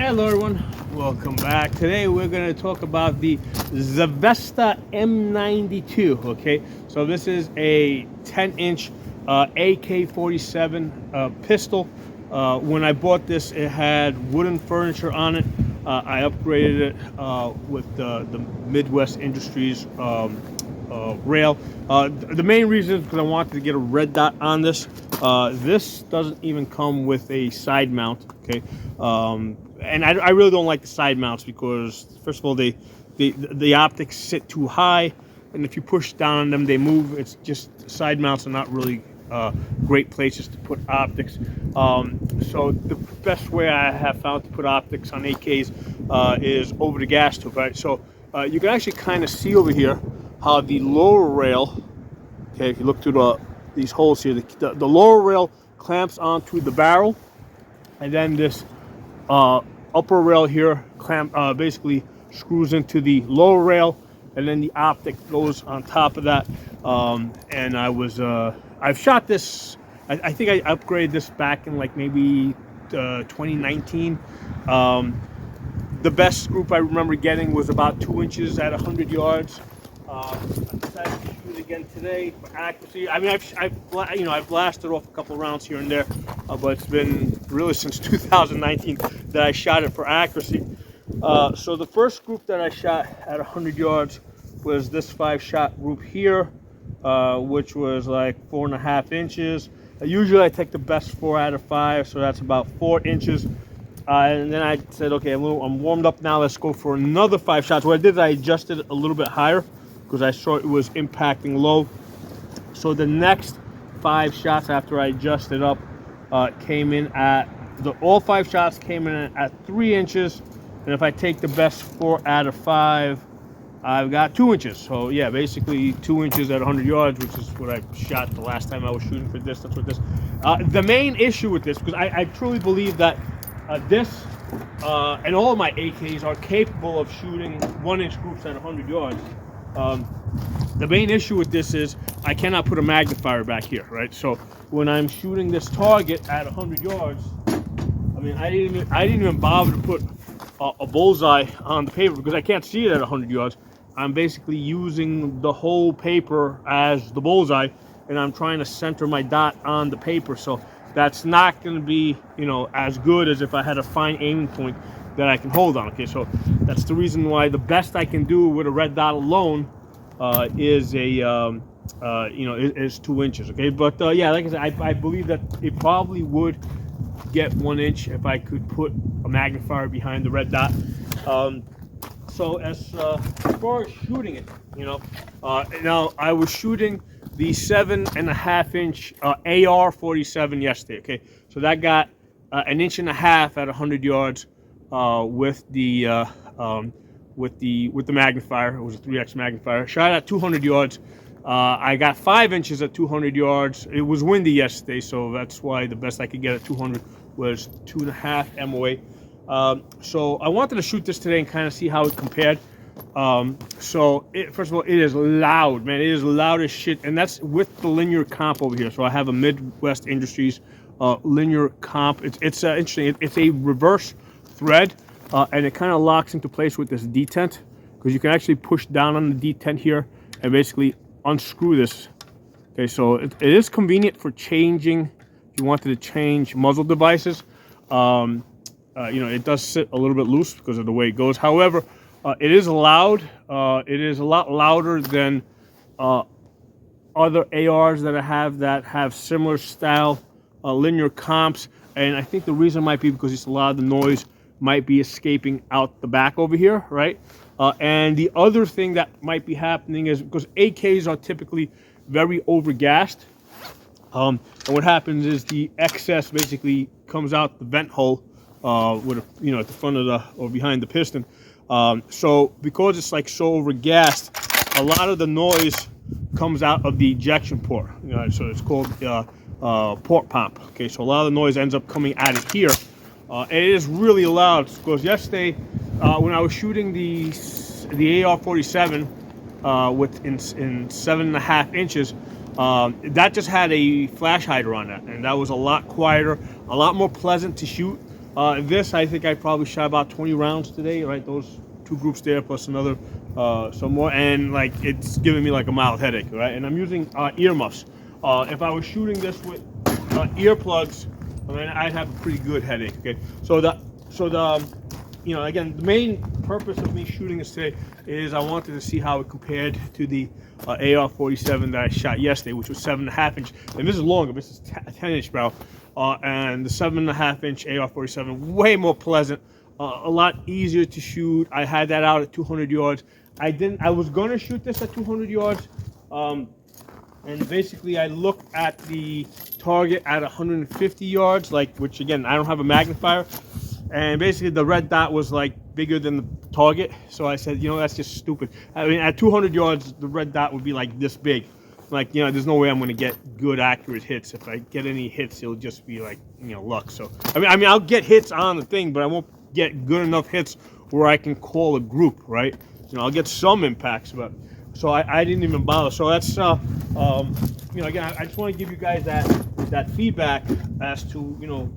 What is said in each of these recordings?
Hello everyone, welcome back. Today we're going to talk about the Zastava M92. Okay, so this is a 10-inch AK-47 pistol. When I bought this, it had wooden furniture on it. I upgraded it with the Midwest Industries rail. The main reason is because I wanted to get a red dot on this. This doesn't even come with a side mount. Okay. And I really don't like the side mounts because, first of all, the optics sit too high, and if you push down on them, they move. It's just side mounts are not really great places to put optics. So the best way I have found to put optics on AKs is over the gas tube. Right, so you can actually kind of see over here how the lower rail. Okay, if you look through these holes here, the lower rail clamps onto the barrel, and then this upper rail here basically screws into the lower rail, and then the optic goes on top of that. And I've shot this. I think I upgraded this back in like maybe 2019. The best group I remember getting was about 2 inches at 100 yards. I decided to shoot again today for accuracy. I mean, I've blasted off a couple rounds here and there, but it's been really since 2019 that I shot it for accuracy. So the first group that I shot at 100 yards was this 5-shot group here, which was like 4.5 inches. Usually I take the best 4 out of 5, so that's about 4 inches. And then I said, okay, I'm warmed up now. Let's go for another 5 shots. What I did is I adjusted it a little bit higher because I saw it was impacting low. So the next 5 shots after I adjusted up came in at, all 5 shots came in at 3 inches. And if I take the best 4 out of 5, I've got 2 inches. So yeah, basically 2 inches at 100 yards, which is what I shot the last time I was shooting for this. That's what this. The main issue with this, because I truly believe that this and all of my AKs are capable of shooting 1-inch groups at 100 yards. The main issue with this is I cannot put a magnifier back here, right? So when I'm shooting this target at 100 yards, I mean, I didn't even bother to put a bullseye on the paper because I can't see it at 100 yards. I'm basically using the whole paper as the bullseye, and I'm trying to center my dot on the paper. So that's not going to be, as good as if I had a fine aiming point that I can hold on. Okay, so that's the reason why the best I can do with a red dot alone is is 2 inches. Okay, but yeah, like I said, I believe that it probably would get 1 inch if I could put a magnifier behind the red dot. So as far as shooting it, now I was shooting the 7.5 inch AR-47 yesterday. Okay, so that got 1.5 inches at 100 yards with the magnifier. It was a 3x magnifier. Shot at 200 yards. I got 5 inches at 200 yards. It was windy yesterday, so that's why the best I could get at 200 was 2.5 MOA. So I wanted to shoot this today and kind of see how it compared. So first of all, it is loud, man. It is loud as shit, and that's with the linear comp over here. So I have a Midwest Industries linear comp. It's interesting. It's a reverse thread, and it kind of locks into place with this detent because you can actually push down on the detent here and basically unscrew this. Okay, so it is convenient for changing. If you wanted to change muzzle devices, it does sit a little bit loose because of the way it goes. However, it is loud. It is a lot louder than other ARs that I have that have similar style linear comps. And I think the reason might be because it's a lot of the noise might be escaping out the back over here, right? And the other thing that might be happening is because AKs are typically very overgassed. And what happens is the excess basically comes out the vent hole at the front of or behind the piston. So because it's like so overgassed, a lot of the noise comes out of the ejection port. So it's called port pump. Okay, so a lot of the noise ends up coming out of here, and it is really loud. Because yesterday, when I was shooting the AR-47 in 7.5 inches, that just had a flash hider on that, and that was a lot quieter, a lot more pleasant to shoot. This, I think I probably shot about 20 rounds today, right? Those two groups there plus another, some more, and like it's giving me like a mild headache, right? And I'm using earmuffs. If I was shooting this with earplugs, I mean, I'd have a pretty good headache. Okay, so the you know, again, the main purpose of me shooting this today is I wanted to see how it compared to the AR-47 that I shot yesterday, which was 7.5 inch, and this is longer. This is a 10-inch barrel, and the 7.5 inch AR-47 way more pleasant, a lot easier to shoot. I had that out at 200 yards. I was gonna shoot this at 200 yards, and basically I looked at the target at 150 yards, like, which again, I don't have a magnifier. And basically the red dot was like bigger than the target. So I said, you know, that's just stupid. I mean, at 200 yards, the red dot would be like this big. Like, you know, there's no way I'm going to get good, accurate hits. If I get any hits, it'll just be like, you know, luck. So, I mean, I'll get hits on the thing, but I won't get good enough hits where I can call a group, right? You know, I'll get some impacts, but so I didn't even bother. So that's, you know, again, I just want to give you guys that feedback as to, you know,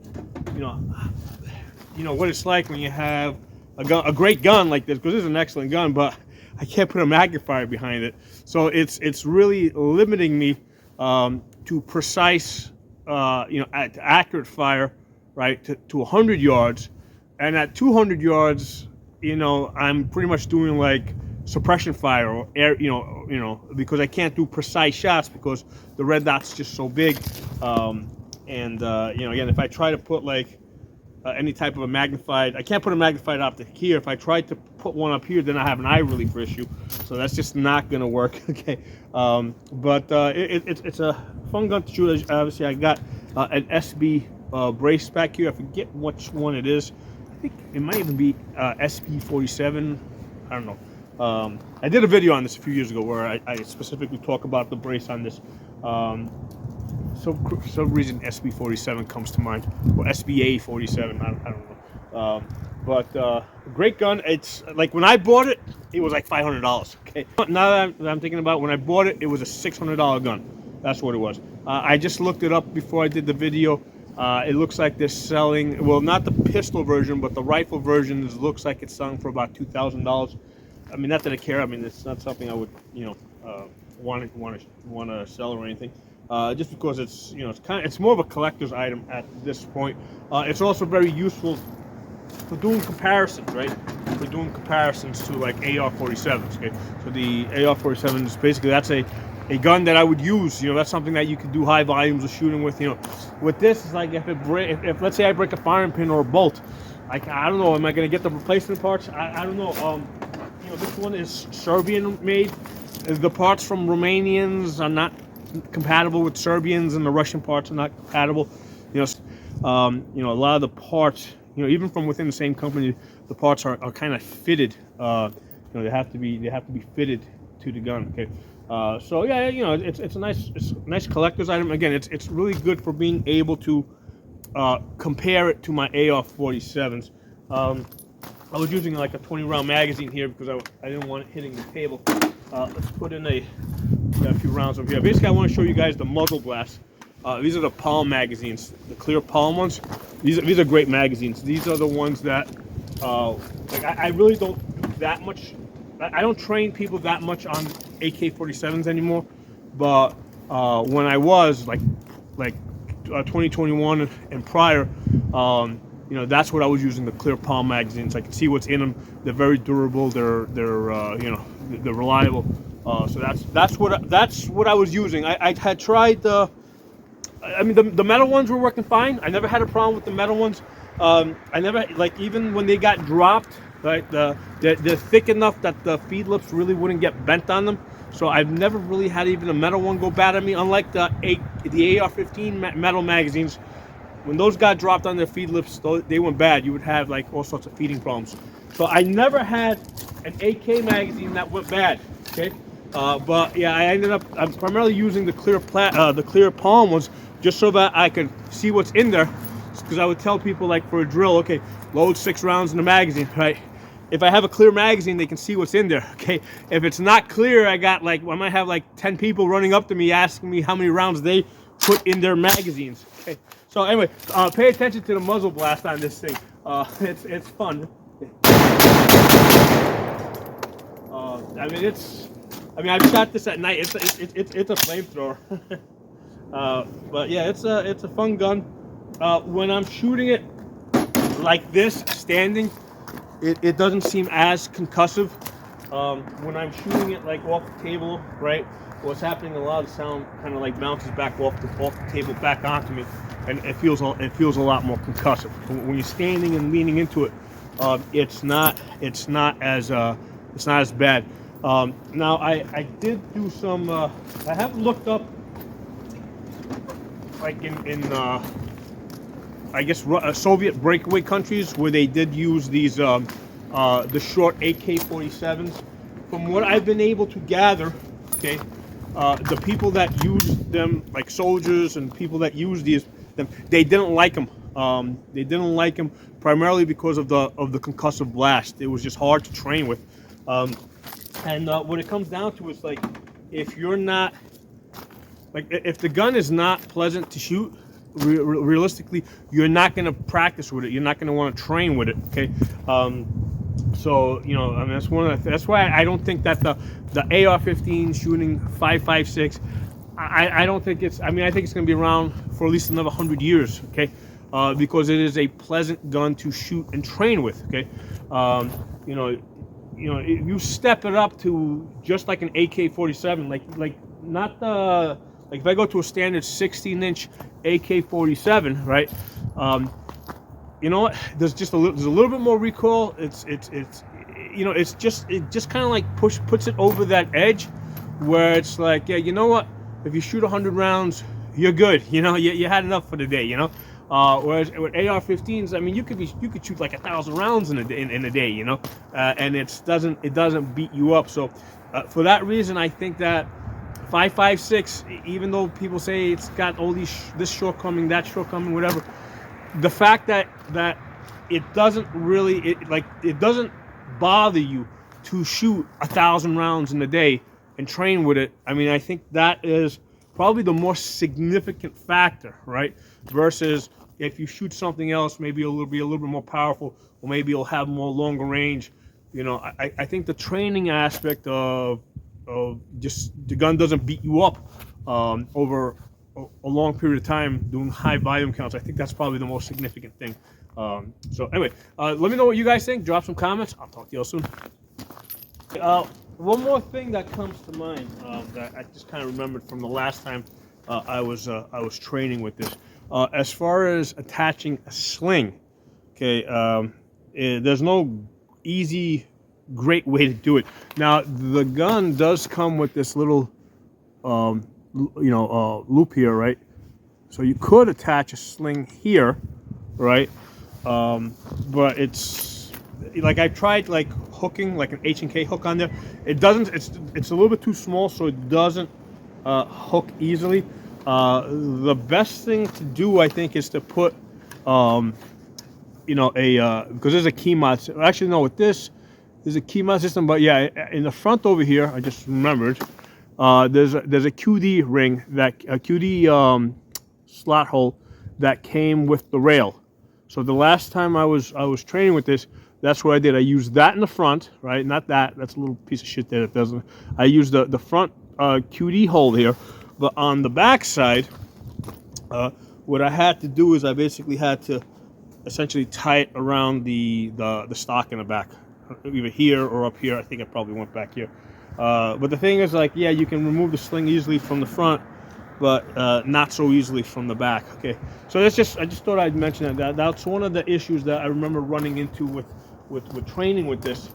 what it's like when you have a great gun like this, because this is an excellent gun, but I can't put a magnifier behind it. So it's really limiting me to precise, you know, accurate fire, right, to 100 yards. And at 200 yards, you know, I'm pretty much doing like suppression fire or air, you know, because I can't do precise shots because the red dot's just so big. You know, again, if I try to put like any type of a magnified, I can't put a magnified optic here. If I tried to put one up here, then I have an eye relief issue. So that's just not going to work. Okay, but it's a fun gun to shoot. Obviously, I got an SB brace back here. I forget which one it is. I think it might even be SP-47. I don't know. I did a video on this a few years ago where I specifically talk about the brace on this. For some reason SB-47 comes to mind, or SBA-47, I don't know. But great gun. It's like when I bought it, it was like $500. Okay. Now that I'm thinking about it, when I bought it, it was a $600 gun. That's what it was. I just looked it up before I did the video. It looks like they're selling, well, not the pistol version, but the rifle version looks like it's selling for about $2,000. I mean, not that I care. I mean, it's not something I would, you know, want to sell or anything. Just because it's, you know, it's more of a collector's item at this point. It's also very useful for doing comparisons, right? For doing comparisons to like AR-47s. Okay, so the AR-47 is basically, that's a gun that I would use. You know, that's something that you could do high volumes of shooting with. You know, with this, it's like if let's say I break a firing pin or a bolt, like, I don't know, am I going to get the replacement parts? I don't know. You know, this one is Serbian made. The parts from Romanians are not compatible with Serbians, and the Russian parts are not compatible. You know, a lot of the parts, you know, even from within the same company, the parts are kind of fitted. You know, they have to be fitted to the gun. Okay, so yeah, you know, it's a nice collector's item. Again, it's really good for being able to compare it to my AR-47s. I was using like a 20-round magazine here because I didn't want it hitting the table. Let's put in a few rounds over here. Basically, I want to show you guys the muzzle blast. These are the Palm magazines, the clear Palm ones. These are great magazines. These are the ones that, like, I really don't do that much. I don't train people that much on AK-47s anymore. But when I was like 2021 and prior, you know, that's what I was using, the clear Palm magazines. I can see what's in them. They're very durable. They're you know, they're reliable. So that's what I was using. I had tried I mean, the metal ones were working fine. I never had a problem with the metal ones. I never, like, even when they got dropped, right? They're thick enough that the feed lips really wouldn't get bent on them. So I've never really had even a metal one go bad on me. Unlike the AR-15 metal magazines, when those got dropped on their feed lips, they went bad. You would have like all sorts of feeding problems. So I never had an AK magazine that went bad. Okay, but yeah, I'm primarily using the clear Palm ones just so that I could see what's in there. Because I would tell people, like, for a drill, okay, load 6 rounds in the magazine, right? If I have a clear magazine, they can see what's in there. Okay, if it's not clear, I might have like 10 people running up to me asking me how many rounds they put in their magazines. Okay. So anyway, pay attention to the muzzle blast on this thing. It's fun. I mean, I've shot this at night. It's a flamethrower. But yeah, it's a fun gun. When I'm shooting it like this, standing, it doesn't seem as concussive. When I'm shooting it like off the table, right? What's happening? A lot of sound kind of like bounces back off the table back onto me, and it feels a lot more concussive. When you're standing and leaning into it, it's not as bad. Now I did do some. I have looked up, like in I guess Soviet breakaway countries where they did use these the short AK-47s. From what I've been able to gather, okay, the people that use them, like soldiers and people that use them, they didn't like them. They didn't like them primarily because of the concussive blast. It was just hard to train with. And what it comes down to is, like, if you're not, like, if the gun is not pleasant to shoot, realistically, you're not going to practice with it. You're not going to want to train with it. Okay. So, you know, I mean, that's why I don't think that the AR-15 shooting 5.56, I don't think it's, I mean, I think it's going to be around for at least another 100 years. Okay. Because it is a pleasant gun to shoot and train with. Okay. You know, if you step it up to just like an AK-47, like not the, like if I go to a standard 16-inch AK-47, right? You know what? There's a little bit more recoil. It's you know, it just kind of like puts it over that edge where it's like, yeah, you know what? If you shoot 100 rounds, you're good. You know, you had enough for the day. You know. Whereas with AR-15s, I mean, you could shoot like 1,000 rounds in a day, you know, and it doesn't beat you up. So for that reason, I think that 5.56, even though people say it's got all this shortcoming, that shortcoming, whatever, the fact that it doesn't really it doesn't bother you to shoot 1,000 rounds in a day and train with it. I mean, I think that is probably the more significant factor, right? Versus if you shoot something else, maybe it'll be a little bit more powerful, or maybe it'll have more longer range. You know, I think the training aspect of just the gun doesn't beat you up over a long period of time doing high volume counts. I think that's probably the most significant thing. So anyway, let me know what you guys think. Drop some comments. I'll talk to you all soon. One more thing that comes to mind that I just kind of remembered from the last time I was training with this. As far as attaching a sling, okay, there's no easy, great way to do it. Now, the gun does come with this little, loop here, right? So you could attach a sling here, right? But it's like I tried like hooking like an H&K hook on there. It doesn't. It's a little bit too small, so it doesn't hook easily. The best thing to do, I think, is to put, because there's a key mod. Actually, no, with this, there's a key mod system. But yeah, in the front over here, I just remembered, there's a QD ring, a QD slot hole that came with the rail. So the last time I was training with this, that's what I did. I used that in the front, right? Not that. That's a little piece of shit there that doesn't. I used the front QD hole here. But on the back side, what I had to do is I basically had to essentially tie it around the stock in the back, either here or up here. I think I probably went back here. But the thing is, like, yeah, you can remove the sling easily from the front, but not so easily from the back. Okay, so I just thought I'd mention that. That's one of the issues that I remember running into with training with this.